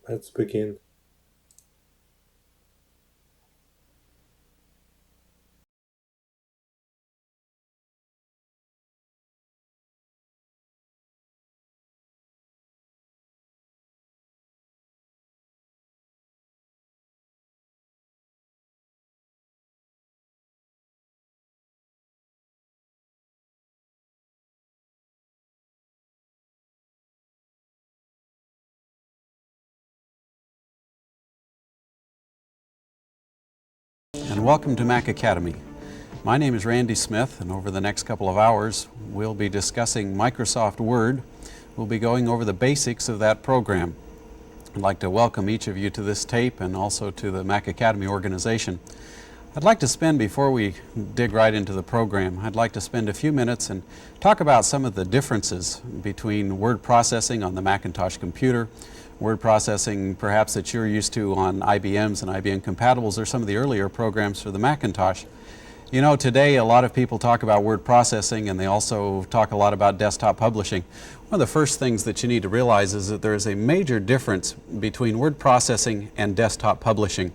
Let's begin. And welcome to Mac Academy. My name is Randy Smith, and over the next couple of hours we'll be discussing Microsoft Word. We'll be going over the basics of that program. I'd like to welcome each of you to this tape and also to the Mac Academy organization. I'd like to spend, before we dig right into the program, I'd like to spend a few minutes and talk about some of the differences between word processing on the Macintosh computer, word processing perhaps that you're used to on IBMs and IBM compatibles, or some of the earlier programs for the Macintosh. You know, today a lot of people talk about word processing, and they also talk a lot about desktop publishing. One of the first things that you need to realize is that there is a major difference between word processing and desktop publishing.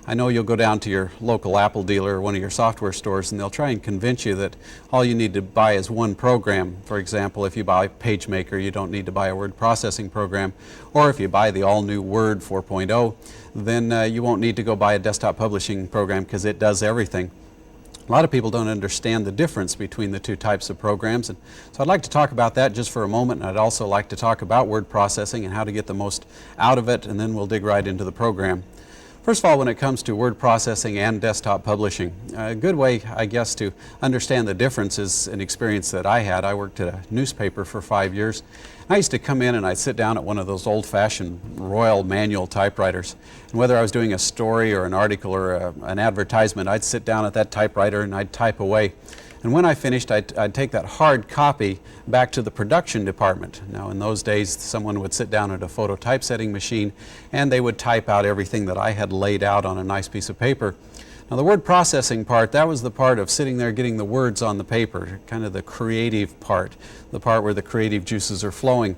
I know you'll go down to your local Apple dealer or one of your software stores, and they'll try and convince you that all you need to buy is one program. For example, if you buy PageMaker, you don't need to buy a word processing program. Or if you buy the all-new Word 4.0, then you won't need to go buy a desktop publishing program because it does everything. A lot of people don't understand the difference between the two types of programs, and so I'd like to talk about that just for a moment, and I'd also like to talk about word processing and how to get the most out of it, and then we'll dig right into the program. First of all, when it comes to word processing and desktop publishing, a good way, I guess, to understand the difference is an experience that I had. I worked at a newspaper for 5 years. I used to come in and I'd sit down at one of those old-fashioned Royal manual typewriters. And whether I was doing a story or an article or an advertisement, I'd sit down at that typewriter and I'd type away. And when I finished, I'd take that hard copy back to the production department. Now, in those days, someone would sit down at a photo typesetting machine and they would type out everything that I had laid out on a nice piece of paper. Now, the word processing part, that was the part of sitting there getting the words on the paper, kind of the creative part, the part where the creative juices are flowing.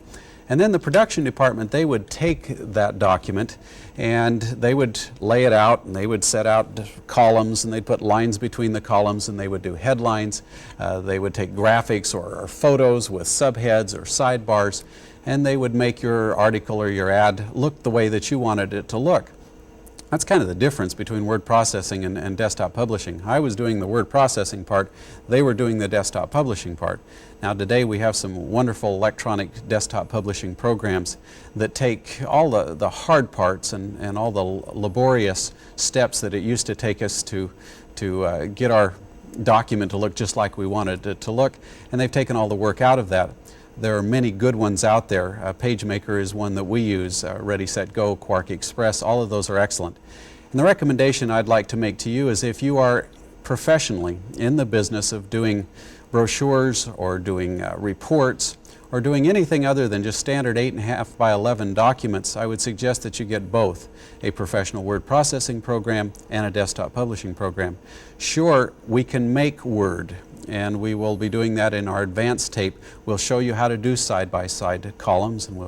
And then the production department, they would take that document and they would lay it out, and they would set out columns, and they'd put lines between the columns, and they would do headlines. They would take graphics or photos with subheads or sidebars, and they would make your article or your ad look the way that you wanted it to look. That's kind of the difference between word processing and desktop publishing. I was doing the word processing part, they were doing the desktop publishing part. Now today we have some wonderful electronic desktop publishing programs that take all the hard parts and all the laborious steps that it used to take us to get our document to look just like we wanted it to look, and they've taken all the work out of that. There are many good ones out there. PageMaker is one that we use, Ready, Set, Go, Quark Express, all of those are excellent. And the recommendation I'd like to make to you is if you are professionally in the business of doing brochures or doing reports or doing anything other than just standard 8.5 by 11 documents, I would suggest that you get both a professional word processing program and a desktop publishing program. Sure, we can make Word, and we will be doing that in our advanced tape. We'll show you how to do side-by-side columns, and we'll